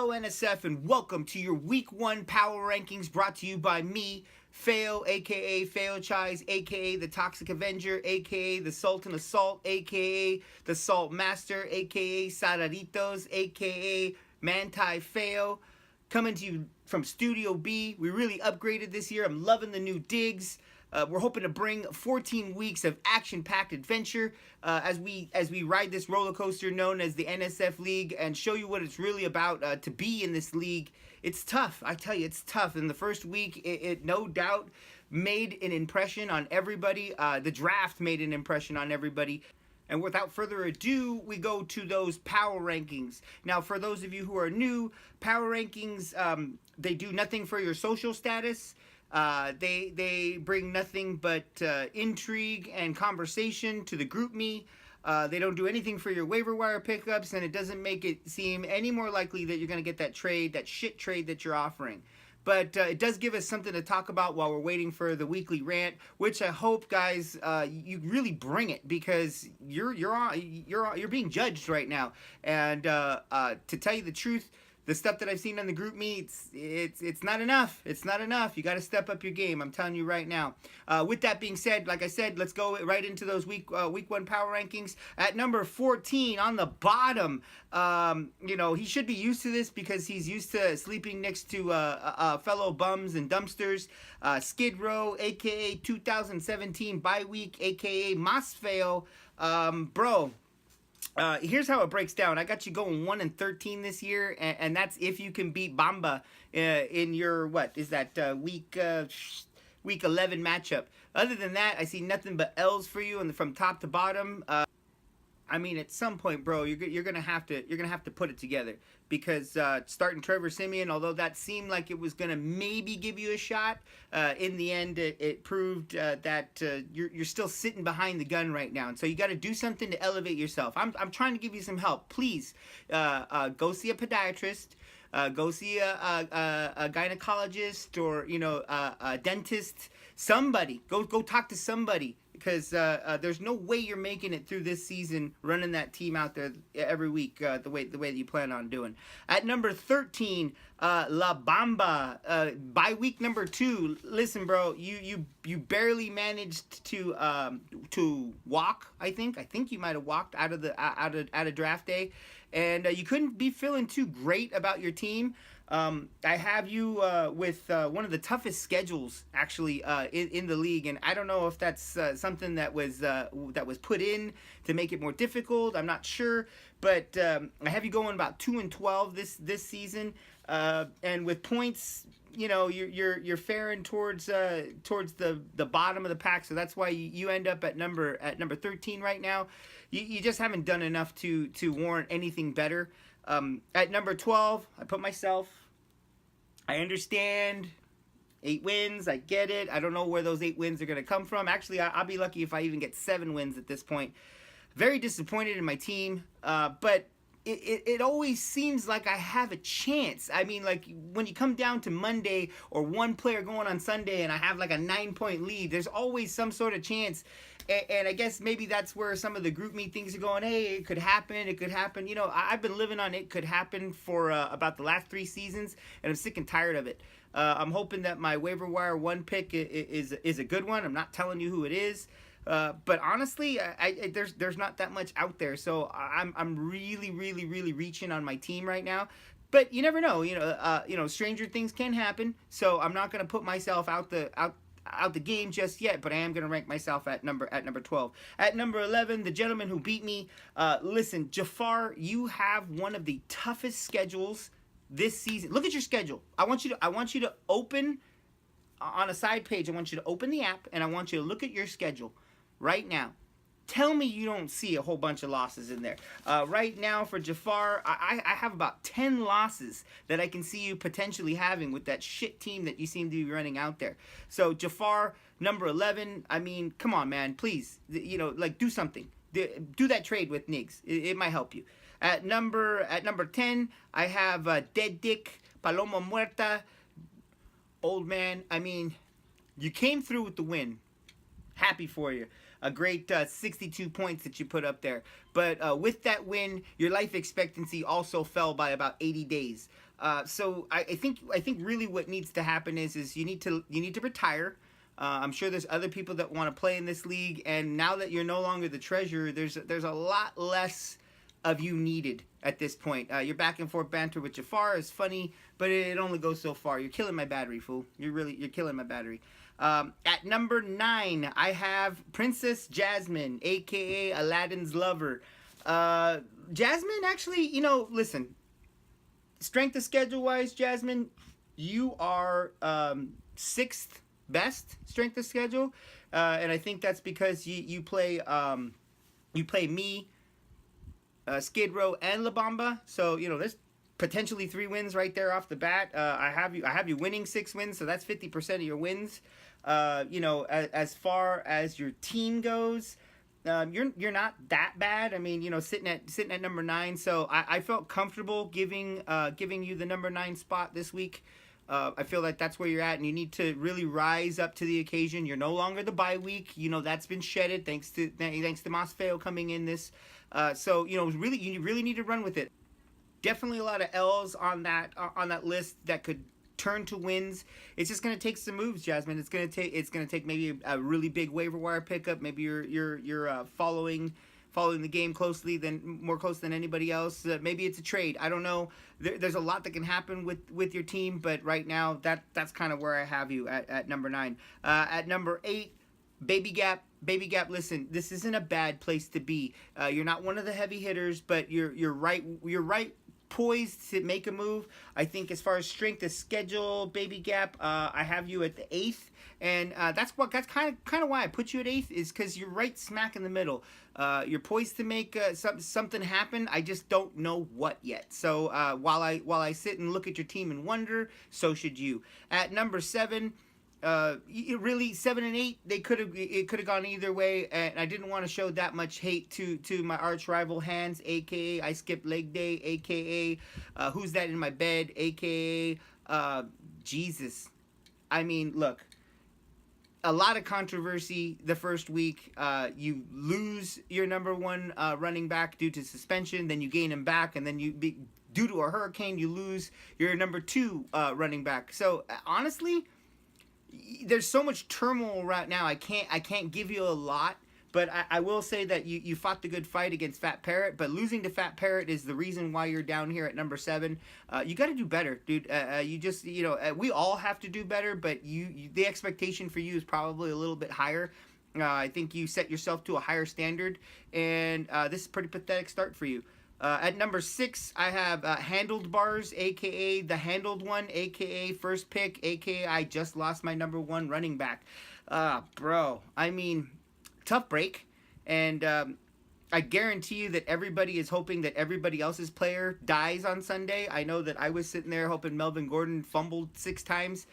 Hello NSF and welcome to your week 1 power rankings brought to you by me, Fail, aka Fail Chais, aka the Toxic Avenger, aka the Sultan of Salt, aka the Salt Master, aka Sararitos, aka Manti Fail. Coming to you from Studio B. We really upgraded this year. I'm loving the new digs. We're hoping to bring 14 weeks of action-packed adventure as we ride this roller coaster known as the NSF League and show you what it's really about to be in this league. It's tough. I tell you, it's tough. In the first week, it no doubt made an impression on everybody. The draft made an impression on everybody. And without further ado, we go to those power rankings. Now, for those of you who are new, power rankings, they do nothing for your social status. They bring nothing but intrigue and conversation to the GroupMe. They don't do anything for your waiver wire pickups, and it doesn't make it seem any more likely that you're going to get that trade, that shit trade that you're offering. But it does give us something to talk about while we're waiting for the weekly rant, which I hope, guys, you really bring it because you're being judged right now. And to tell you the truth, the stuff that I've seen on the GroupMe, it's not enough. It's not enough. You got to step up your game. I'm telling you right now. With that being said, like I said, let's go right into those week 1 power rankings. At number 14 on the bottom, he should be used to this because he's used to sleeping next to fellow bums and dumpsters. Skid Row, aka 2017 bye week, aka Masfail. Bro. Here's how it breaks down. I got you going 1-13 this year, and that's if you can beat Bamba in your week 11 matchup. Other than that, I see nothing but L's for you, and from top to bottom. I mean, at some point, bro, you're gonna have to put it together because starting Trevor Siemian, although that seemed like it was gonna maybe give you a shot, in the end it proved that you're still sitting behind the gun right now, and so you got to do something to elevate yourself. I'm trying to give you some help. Please go see a podiatrist. Go see a gynecologist or a dentist. Somebody go talk to somebody. Because there's no way you're making it through this season running that team out there every week the way that you plan on doing. At number 13, La Bamba. By week number 2, listen, bro, you barely managed to walk. I think you might have walked out of draft day, and you couldn't be feeling too great about your team. I have you with one of the toughest schedules actually in the league, and I don't know if that's something that was put in to make it more difficult. I'm not sure, but I have you going about 2-12 this season, and with points, you're faring towards the bottom of the pack, so that's why you end up at number 13 right now. You just haven't done enough to warrant anything better. At number 12, I put myself. I understand 8 wins. I get it. I don't know where those 8 wins are going to come from. Actually, I'll be lucky if I even get 7 wins at this point. Very disappointed in my team, but it always seems like I have a chance. I mean, like when you come down to Monday or one player going on Sunday and I have like a 9-point lead, there's always some sort of chance. And I guess maybe that's where some of the GroupMe things are going, hey, it could happen, it could happen. I've been living on it could happen for about the last 3 seasons, and I'm sick and tired of it. I'm hoping that my waiver wire 1 pick is a good one. I'm not telling you who it is. But honestly, there's not that much out there. So I'm really reaching on my team right now. But you never know. Stranger things can happen. So I'm not going to put myself out the game just yet, but I am going to rank myself at number 12. At number 11, the gentleman who beat me. Listen, Jafar, you have one of the toughest schedules this season. Look at your schedule. I want you to open on a side page. I want you to open the app and I want you to look at your schedule right now. Tell me you don't see a whole bunch of losses in there. Right now for Jafar, I have about 10 losses that I can see you potentially having with that shit team that you seem to be running out there. So Jafar, number 11, I mean, come on, man, please, do something. Do that trade with Niggs. It might help you. At number 10, I have Dead Dick, Paloma Muerta. Old man, I mean, you came through with the win. happy for you. A great 62 points that you put up there. But with that win, your life expectancy also fell by about 80 days. So I think really what needs to happen is you need to retire. I'm sure there's other people that want to play in this league, and now that you're no longer the treasurer, there's a lot less of you needed at this point. Your back and forth banter with Jafar is funny, but it only goes so far. You're killing my battery, fool. You're killing my battery. At number 9, I have Princess Jasmine, aka Aladdin's lover. Jasmine, actually, listen. Strength of schedule wise, Jasmine, you are 6th best strength of schedule, and I think that's because you play me, Skid Row, and La Bamba. So there's potentially 3 wins right there off the bat. I have you winning 6 wins, so that's 50% of your wins. As far as your team goes, you're not that bad. I mean, sitting at number 9. So I felt comfortable giving you the number 9 spot this week. I feel like that's where you're at, and you need to really rise up to the occasion. You're no longer the bye week. That's been shedded thanks to Masfeo coming in this. So you really need to run with it. Definitely a lot of L's on that list that could turn to wins. It's just going to take some moves, Jasmine. It's going to take maybe a really big waiver wire pickup. Maybe you're following the game more close than anybody else. Maybe it's a trade. I don't know. There's a lot that can happen with your team, but right now that's kind of where I have you at number 9. At number 8, Baby Gap. Listen, this isn't a bad place to be. You're not one of the heavy hitters, but you're right poised to make a move. I think as far as strength of schedule, Baby Gap, I have you at the 8th, and that's kind of why I put you at 8th, is because you're right smack in the middle. You're poised to make something happen. I just don't know what yet. So while I sit and look at your team and wonder, so should you. At number 7. Really 7 and 8, it could have gone either way, and I didn't want to show that much hate to my arch rival Hands, aka I skipped leg day, aka Who's That in My Bed, aka Jesus. I mean, look, a lot of controversy the first week. You lose your number 1 running back due to suspension, then you gain him back, and then due to a hurricane you lose your number 2 running back. So honestly, there's so much turmoil right now. I can't give you a lot, but I will say that you fought the good fight against Fat Parrot. But losing to Fat Parrot is the reason why you're down here at number 7. You got to do better, dude. We all have to do better, but the expectation for you is probably a little bit higher. I think you set yourself to a higher standard, and this is a pretty pathetic start for you. At number 6, I have Handled Bars, a.k.a. the handled one, a.k.a. first pick, a.k.a. I just lost my number 1 running back. Bro, I mean, tough break. And I guarantee you that everybody is hoping that everybody else's player dies on Sunday. I know that I was sitting there hoping Melvin Gordon fumbled 6 times.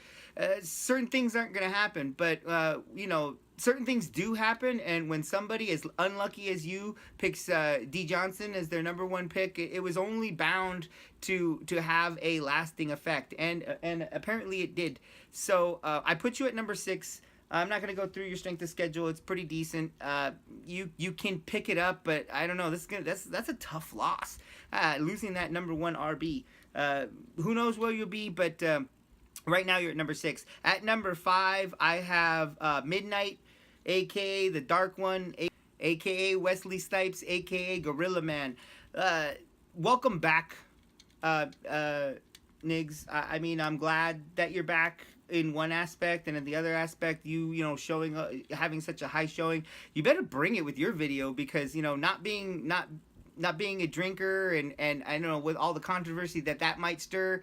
Certain things aren't going to happen, but, certain things do happen, and when somebody as unlucky as you picks D. Johnson as their number 1 pick, it was only bound to have a lasting effect, and apparently it did. So I put you at number 6. I'm not going to go through your strength of schedule. It's pretty decent. You can pick it up, but I don't know. That's a tough loss. Losing that number 1 RB. Who knows where you'll be, but right now you're at number 6. At number 5, I have Midnight, a.k.a. the Dark One, a.k.a. Wesley Snipes, a.k.a. Gorilla Man. Welcome back, Niggs. I mean, I'm glad that you're back in one aspect, and in the other aspect, showing having such a high showing. You better bring it with your video, because not being a drinker, and I don't know, with all the controversy that might stir.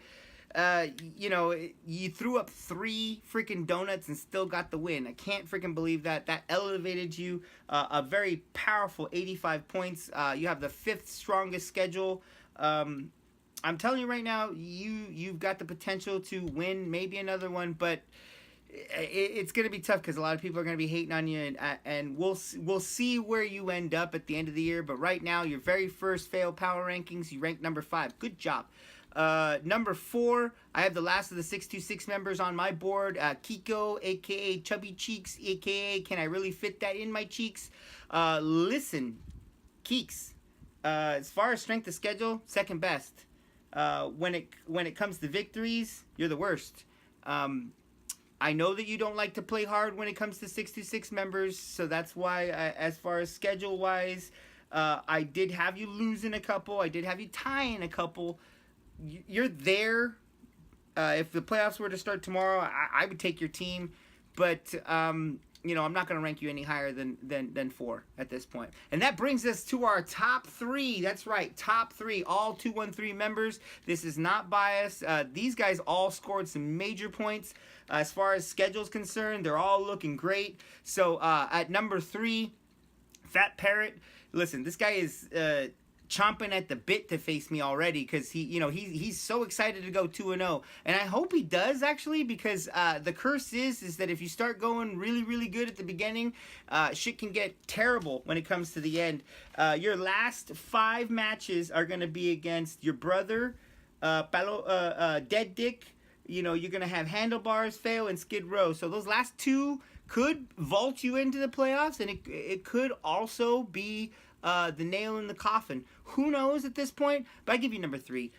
You threw up 3 freaking donuts and still got the win. I can't freaking believe that. That elevated you a very powerful 85 points. You have the 5th strongest schedule. I'm telling you right now, you've got the potential to win maybe another one, but it's going to be tough because a lot of people are going to be hating on you, and we'll see where you end up at the end of the year. But right now, your very first fail power rankings, you ranked number 5. Good job. Number 4, I have the last of the 626 members on my board. Kiko, aka Chubby Cheeks, aka Can I Really Fit That in My Cheeks? Listen, Keeks, as far as strength of schedule, second best. When it comes to victories, you're the worst. I know that you don't like to play hard when it comes to 626 members, so that's why, as far as schedule-wise, I did have you losing a couple. I did have you tying a couple. You're there. If the playoffs were to start tomorrow, I would take your team, but you know, I'm not going to rank you any higher than 4 at this point. And that brings us to our top 3. That's right, top 3, all 213 members. This is not biased. These guys all scored some major points. As far as schedule's concerned, they're all looking great. So at number 3, Fat Parrot. Listen, this guy is chomping at the bit to face me already, because he's so excited to go 2-0, and I hope he does, actually, because the curse is that if you start going really good at the beginning, shit can get terrible when it comes to the end. Your last 5 matches are going to be against your brother, Dead Dick. You know, you're going to have Handlebars, Fail, and Skid Row. So those last 2 could vault you into the playoffs, and it could also be the nail in the coffin. Who knows at this point? But I give you number 3.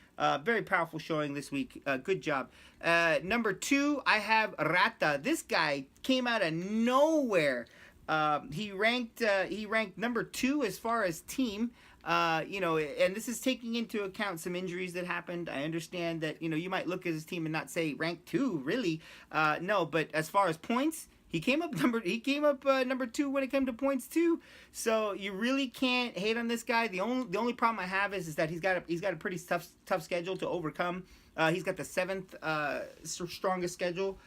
Very powerful showing this week. Good job. Number 2, I have Rata. This guy came out of nowhere. He ranked number 2 as far as team. You know, and this is taking into account some injuries that happened. I understand that, you know, you might look at his team and not say rank 2, really. No, but as far as points, he came up number 2 when it came to points too. So you really can't hate on this guy. The only problem I have is that he's got a pretty tough schedule to overcome. He's got the 7th strongest schedule.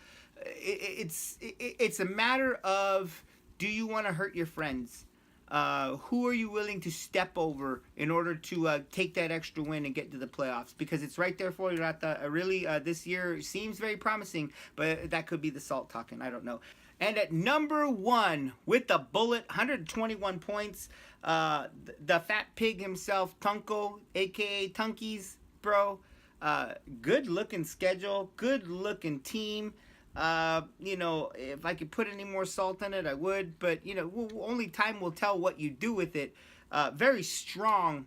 It's a matter of, do you want to hurt your friends? Who are you willing to step over in order to take that extra win and get to the playoffs? Because it's right there for you, Rata. Really, this year seems very promising, but that could be the salt talking. I don't know. And at number 1, with the bullet, 121 points, the fat pig himself, Tunko, a.k.a. Tunkies, bro. Good looking schedule, good looking team. You know, if I could put any more salt on it, I would, but you know, only time will tell what you do with it. Very strong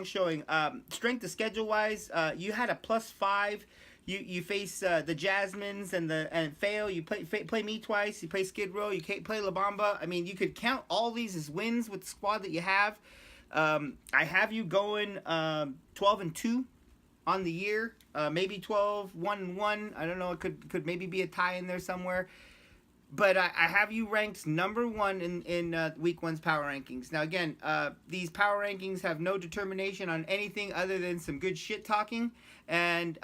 showing. Strength of schedule wise, you had a +5. You face the Jasmines and Fail. You play me twice. You play Skid Row. You play La Bamba. I mean, you could count all these as wins with the squad that you have. I have you going 12-2 on the year. Maybe 12-1-1. I don't know. It could maybe be a tie in there somewhere. But I have you ranked number 1 in week 1's power rankings. Now again, these power rankings have no determination on anything other than some good shit talking. And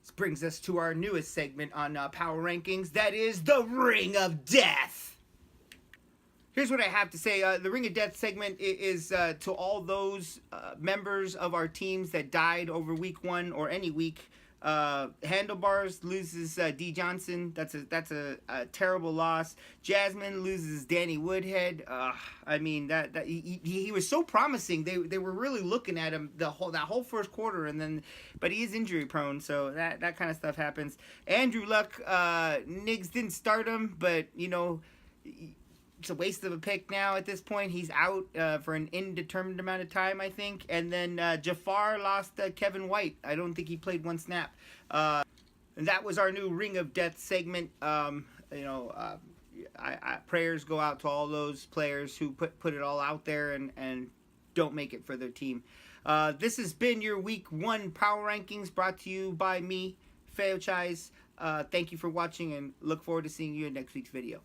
this brings us to our newest segment on power rankings. That is the Ring of Death. Here's what I have to say. The Ring of Death segment is to all those members of our teams that died over week 1 or any week. Handlebars loses D. Johnson. That's a terrible loss. Jasmine loses Danny Woodhead. I mean that he was so promising. They were really looking at him that whole first quarter, and then, but he is injury prone, so that kind of stuff happens. Andrew Luck, Niggs didn't start him, but you know, it's a waste of a pick now at this point. He's out for an indeterminate amount of time, I think. And then Jafar lost Kevin White. I don't think he played 1 snap. And that was our new Ring of Death segment. You know, prayers go out to all those players who put it all out there and don't make it for their team. This has been your Week 1 Power Rankings, brought to you by me, Feo Chais. Thank you for watching, and look forward to seeing you in next week's video.